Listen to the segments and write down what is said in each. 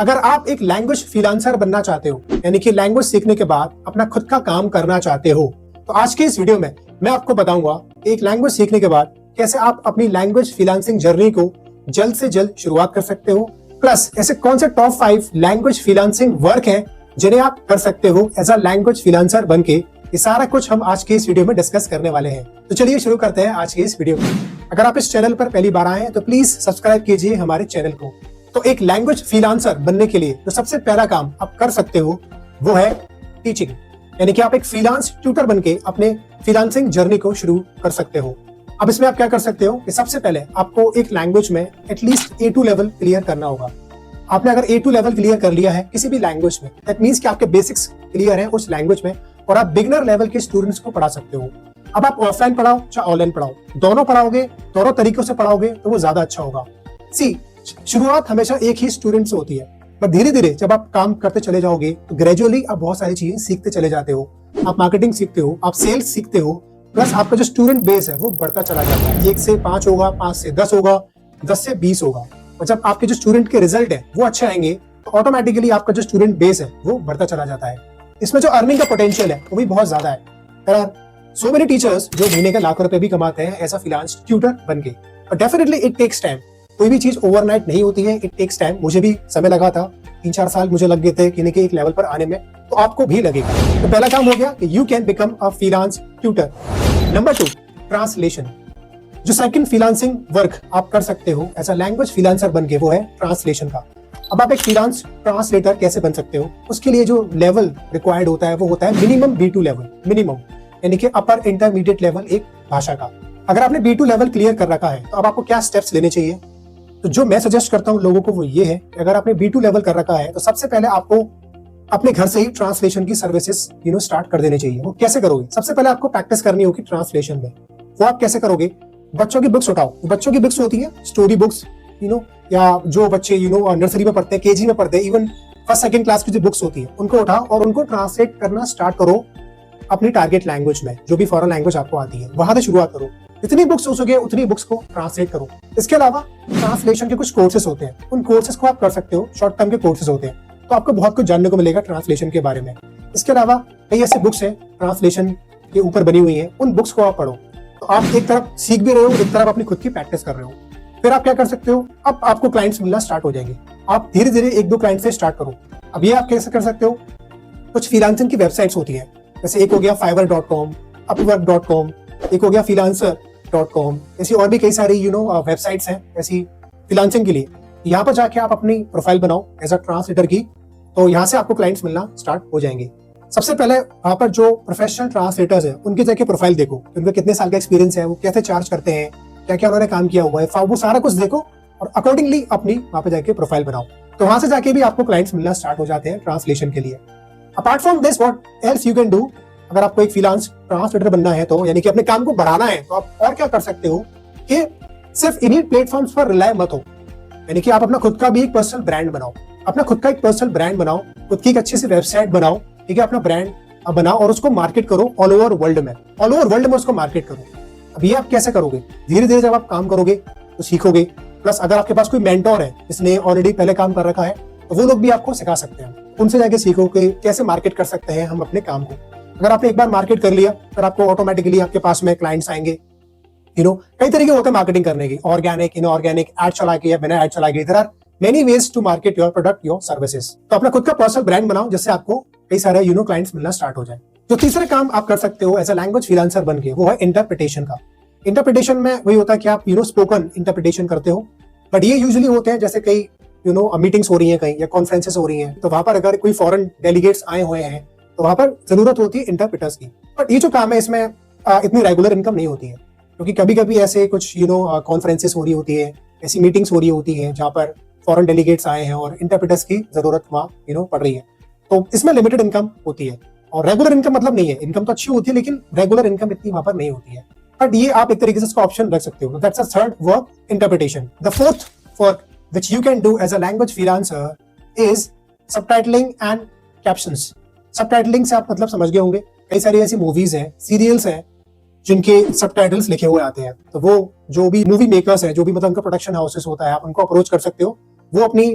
अगर आप एक लैंग्वेज फ्रीलांसर बनना चाहते हो, यानी कि लैंग्वेज सीखने के बाद अपना खुद का काम करना चाहते हो, तो आज के इस वीडियो में मैं आपको बताऊंगा एक लैंग्वेज सीखने के बाद कैसे आप अपनी लैंग्वेज फ्रीलांसिंग जर्नी को जल्द से जल्द शुरुआत कर सकते हो। प्लस ऐसे कौन से टॉप 5 लैंग्वेज फ्रीलांसिंग वर्क हैं जिन्हें आप कर सकते हो एज अ लैंग्वेज फ्रीलांसर बनके। ये सारा कुछ हम आज के इस वीडियो में डिस्कस करने वाले हैं। तो चलिए शुरू करते हैं आज के इस वीडियो को। अगर आप इस चैनल पर पहली बार आए हैं तो प्लीज सब्सक्राइब कीजिए हमारे चैनल को। तो एक लैंग्वेज फ्रीलांसर बनने के लिए जो सबसे पहला काम आप कर सकते हो वो है टीचिंग, यानी कि आप एक फ्रीलांस ट्यूटर बनके अपने फ्रीलांसिंग जर्नी को शुरू कर सकते हो। अब इसमें आप क्या कर सकते हो कि सबसे पहले आपको एक लैंग्वेज में एटलीस्ट A2 लेवल क्लियर करना होगा। आपने अगर A2 लेवल क्लियर कर लिया है किसी भी लैंग्वेज में, दैट मींस कि आपके बेसिक्स क्लियर हैं उस लैंग्वेज में और आप बिगिनर लेवल के स्टूडेंट्स को पढ़ा सकते हो। अब आप ऑफलाइन पढ़ाओ चाहे ऑनलाइन पढ़ाओ, दोनों पढ़ाओगे, दोनों तरीकों से पढ़ाओगे तो वो ज्यादा अच्छा होगा। शुरुआत हमेशा एक ही स्टूडेंट से होती है, पर धीरे धीरे जब आप काम करते चले जाओगे तो ग्रेजुअली आप बहुत सारी चीजें सीखते चले जाते हो। आप मार्केटिंग सीखते हो, आप सेल्स सीखते हो, प्लस आपका जो स्टूडेंट बेस है वो बढ़ता चला जाता है। 1 से 5 होगा, 5 से 10 होगा, 10 से 20 होगा। और जब आपके जो स्टूडेंट के रिजल्ट है वो अच्छे आएंगे तो ऑटोमेटिकली आपका जो स्टूडेंट बेस है वो बढ़ता चला जाता है। इसमें जो अर्निंग का पोटेंशियल है वो भी बहुत ज्यादा है। There are so many teachers जो महीने के लाखों रुपए भी कमाते हैं एज अ फ्रीलांस ट्यूटर बनके। But definitely it takes time. कोई भी चीज ओवरनाइट नहीं होती है, इट टेक्स टाइम। मुझे भी समय लगा था, 3-4 साल मुझे लग गए थे किन्हीं के एक लेवल पर आने में, तो आपको भी लगेगा। तो पहला काम हो गया कि you can become a freelance tutor. Number 2, translation. जो सेकंड फ्रीलांसिंग वर्क आप कर सकते हो एज अ लैंग्वेज फ्रीलांसर बनके वो है ट्रांसलेशन का। अब आप एक फ्रीलांस ट्रांसलेटर कैसे बन सकते हो, उसके लिए जो लेवल रिक्वायर्ड होता है वो होता है मिनिमम B2 लेवल, मिनिमम यानी कि अपर इंटरमीडिएट लेवल एक भाषा का। अगर आपने B2 लेवल क्लियर कर रखा है तो अब आपको क्या स्टेप्स लेने चाहिए। तो जो मैं सजेस्ट करता हूँ लोगों को वो ये है कि अगर आपने B2 लेवल कर रखा है तो सबसे पहले आपको अपने घर से ही ट्रांसलेशन की सर्विसेज स्टार्ट कर देने चाहिए। वो कैसे करोगे? सबसे पहले आपको प्रैक्टिस करनी होगी ट्रांसलेशन में। वो आप कैसे करोगे? बच्चों की बुक्स उठाओ। बच्चों की बुक्स होती है स्टोरी बुक्स, या जो बच्चे नर्सरी में पढ़ते हैं, KG में पढ़ते हैं, इवन फर्स्ट सेकंड क्लास की जो बुक्स होती है उनको उठाओ और उनको ट्रांसलेट करना स्टार्ट करो अपनी टारगेट लैंग्वेज में। जो भी फॉरेन लैंग्वेज आपको आती है वहां से शुरुआत करो। जितनी बुक्स हो सके उतनी बुक्स को ट्रांसलेट करो। इसके अलावा ट्रांसलेशन के कुछ कोर्सेज होते हैं, उन कोर्सेज को आप कर सकते हो। शॉर्ट टर्म के कोर्सेज होते हैं, तो आपको बहुत कुछ जानने को मिलेगा ट्रांसलेशन के बारे में। इसके अलावा कई ऐसी बुक्स हैं ट्रांसलेशन के ऊपर बनी हुई हैं, उन बुक्स को आप पढ़ो। तो आप एक तरफ सीख भी रहे हो, एक तरफ अपनी खुद की प्रैक्टिस कर रहे हो। फिर आप क्या कर सकते हो, अब आपको क्लाइंट्स मिलना स्टार्ट हो जाएंगे। आप धीरे धीरे 1-2 क्लाइंट से स्टार्ट करो। अब ये आप कैसे कर सकते हो, कुछ फ्रीलांसिंग की वेबसाइट्स होती है, जैसे एक हो गया fiverr.com, upwork.com, एक हो गया freelancer.com। ऐसी और भी कई सारी वेबसाइट्स हैं ऐसी फ्रीलांसिंग के लिए। यहाँ पर जाके आप अपनी प्रोफाइल बनाओ एज अ ट्रांसलेटर की, तो यहाँ से आपको क्लाइंट्स मिलना स्टार्ट हो जाएंगे। सबसे पहले वहाँ पर जो प्रोफेशनल ट्रांसलेटर्स हैं उनके जाके प्रोफाइल देखो, उनका कितने साल का एक्सपीरियंस है, वो कैसे चार्ज करते हैं, क्या क्या उन्होंने काम किया हुआ है, वो सारा कुछ देखो और अकॉर्डिंगली अपनी वहाँ पे जाके प्रोफाइल बनाओ। तो वहां से जाके भी आपको क्लाइंट्स मिलना स्टार्ट हो जाते हैं ट्रांसलेशन के लिए। Apart from this what else you can do, अगर आपको एक फ्रीलांस ट्रांसलेटर बनना है तो यानी कि अपने काम को बढ़ाना है, तो आप और क्या कर सकते हो कि सिर्फ इन्हीं प्लेटफॉर्म्स पर रिलाय मत हो, यानी कि आप अपना खुद का भी एक पर्सनल ब्रांड बनाओ। अपना खुद का एक पर्सनल ब्रांड बनाओ, खुद की एक अच्छी सी वेबसाइट बनाओ, ठीक है, अपना ब्रांड बनाओ और उसको मार्केट करो ऑल ओवर वर्ल्ड में। ऑल ओवर वर्ल्ड में उसको मार्केट करो। अब ये आप कैसे करोगे? धीरे धीरे जब आप काम करोगे तो सीखोगे। प्लस अगर आपके पास कोई मेंटोर है जिसने ऑलरेडी पहले काम कर रखा है तो वो लोग भी आपको सिखा सकते हैं। उनसे जाके सीखो कि कैसे मार्केट कर सकते हैं हम अपने काम को। अगर आपने एक बार मार्केट कर लिया फिर आपको ऑटोमेटिकली आपके पास में क्लाइंट्स आएंगे। कई तरीके होते हैं मार्केटिंग करने की, ऑर्गेनिक, इनऑर्गेनिक, एड चला के या बिना एड चला के। There are many ways to market your product, your services. तो अपना खुद का पर्सनल ब्रांड बनाओ जिससे आपको कई सारे क्लाइंट्स मिलना स्टार्ट हो जाए। जो तीसरा काम आप कर सकते हो एज अ लैंग्वेज फ्रीलांसर बनके वो है इंटरप्रिटेशन का। इंटरप्रिटेशन में वही होता है कि आप स्पोकन इंटरप्रिटेशन करते हो, बट ये यूजुअली होते हैं जैसे कई मीटिंग्स हो रही हैं कहीं या कॉन्फ्रेंसेस हो रही हैं, तो वहां पर अगर कोई फॉरेन डेलीगेट्स आए हुए हैं तो वहां पर जरूरत होती है इंटरप्रेटर्स की। बट ये जो काम है इसमें इतनी रेगुलर इनकम नहीं होती है, क्योंकि कभी कभी ऐसे कुछ कॉन्फ्रेंसेस हो रही होती है, ऐसी मीटिंग्स हो रही होती है जहाँ पर फॉरेन डेलीगेट्स आए हैं और इंटरप्रेटर्स की जरूरत वहाँ पड़ रही है। तो इसमें लिमिटेड इनकम होती है और रेगुलर इनकम मतलब नहीं है। इनकम तो अच्छी होती है लेकिन रेगुलर इनकम इतनी वहां पर नहीं होती है। बट ये आप एक तरीके से इसका ऑप्शन रख सकते हो। That's a third work, interpretation. The fourth work which you can do as a language freelancer is subtitling and captions. Subtitling से आप मतलब समझ गए होंगे, कई सारी ऐसी मूवीज हैं, सीरियल्स हैं जिनके सबटाइटल्स लिखे हुए आते हैं। तो वो जो भी मूवी मेकर्स हैं, जो भी मतलब उनका प्रोडक्शन हाउसेस होता है, आप उनको अप्रोच कर सकते हो। वो अपनी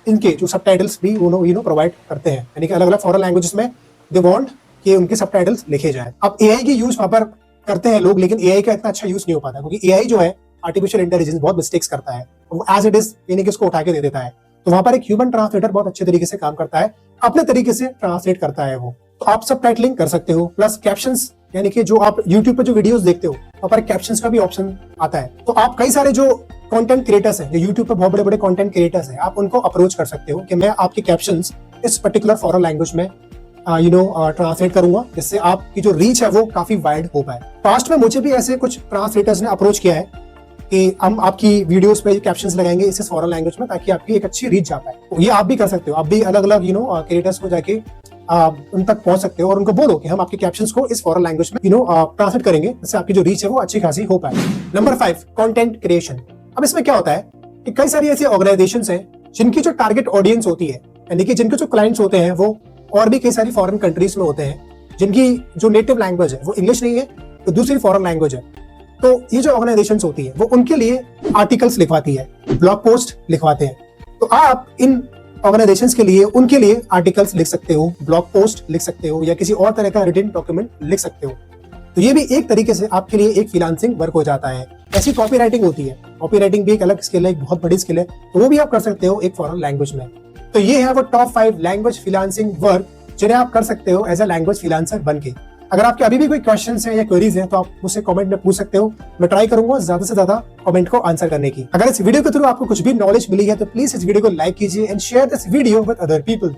इनके जो सबटाइटल्स भी वो प्रोवाइड करते हैं, यानी कि अलग अलग फॉरेन लैंग्वेजेस में दे वांट कि उनके सबटाइटल्स लिखे जाए। अब एआई की यूज वहां पर करते हैं लोग, लेकिन एआई का इतना अच्छा यूज नहीं हो पाता, क्योंकि एआई जो है आर्टिफिशियल इंटेलिजेंस बहुत मिस्टेक्स करता है, वो एज इट इज यानी कि उसको उठा के दे देता है। तो वहां पर एक ह्यूमन ट्रांसलेटर बहुत अच्छे तरीके से काम करता है, अपने तरीके से ट्रांसलेट करता है वो। तो आप सबटाइटलिंग कर सकते हो, प्लस कैप्शंस, यानी कि जो आप YouTube पे जो वीडियोस देखते हो वहां पर कैप्शंस का भी ऑप्शन आता है। तो आप कई सारे जो कंटेंट क्रिएटर्स हैं, जो YouTube पे बहुत बड़े बड़े कंटेंट क्रिएटर्स हैं, आप उनको अप्रोच कर सकते हो कि मैं आपके कैप्शंस इस पर्टिकुलर फॉरेन लैंग्वेज में ट्रांसलेट करूंगा, जिससे आपकी जो रीच है वो काफी वाइड हो पाए। पास्ट में मुझे भी ऐसे कुछ ट्रांसलेटर्स ने अप्रोच किया है कि हम आपकी वीडियोस पे कैप्शंस लगाएंगे इस फॉरेन लैंग्वेज में, ताकि आपकी एक अच्छी रीच जा पाए। तो ये आप भी कर सकते हो, आप भी अलग अलग क्रिएटर्स को जाके उन तक पहुंच सकते हो और उनको बोलो कि हम आपके कैप्शंस को इस फॉरेन लैंग्वेज में ट्रांसलेट करेंगे, जिससे आपकी जो रीच है वो अच्छी खासी हो पाए। Number 5, content creation. अब इसमें क्या होता है कि कई सारी ऐसी ऑर्गेनाइजेशंस हैं जिनकी जो टारगेट ऑडियंस होती है, यानी कि जिनके जो क्लाइंट्स होते हैं वो और भी कई सारी फॉरेन कंट्रीज में होते हैं, जिनकी जो नेटिव लैंग्वेज है वो इंग्लिश नहीं है तो दूसरी फॉरेन लैंग्वेज है। तो ये जो ऑर्गेनाइजेशंस होती है वो उनके लिए आर्टिकल्स लिखवाती है, ब्लॉग पोस्ट लिखवाते हैं। तो आप इन ऑर्गेनाइजेशंस के लिए, उनके लिए आर्टिकल्स लिख सकते हो, ब्लॉग पोस्ट लिख सकते हो, या किसी और तरह का रिटन डॉक्यूमेंट लिख सकते हो। तो ये भी एक तरीके से आपके लिए एक फ्रीलांसिंग वर्क हो जाता है। ऐसी कॉपी राइटिंग होती है, कॉपी राइटिंग भी एक अलग स्किल है, एक बहुत बड़ी स्किल है, तो वो भी आप कर सकते हो एक फॉरेन लैंग्वेज में। तो ये है वो टॉप 5 लैंग्वेज फ्रीलांसिंग वर्क जिन्हें आप कर सकते हो एज अ लैंग्वेज फ्रीलांसर बनके। अगर आपके अभी भी कोई क्वेश्चंस हैं या क्वेरीज हैं तो आप मुझसे कमेंट में पूछ सकते हो, मैं ट्राई करूंगा ज्यादा से ज्यादा कमेंट को आंसर करने की। अगर इस वीडियो के थ्रू आपको कुछ भी नॉलेज मिली है तो प्लीज इस वीडियो को लाइक कीजिए and share this video with other people.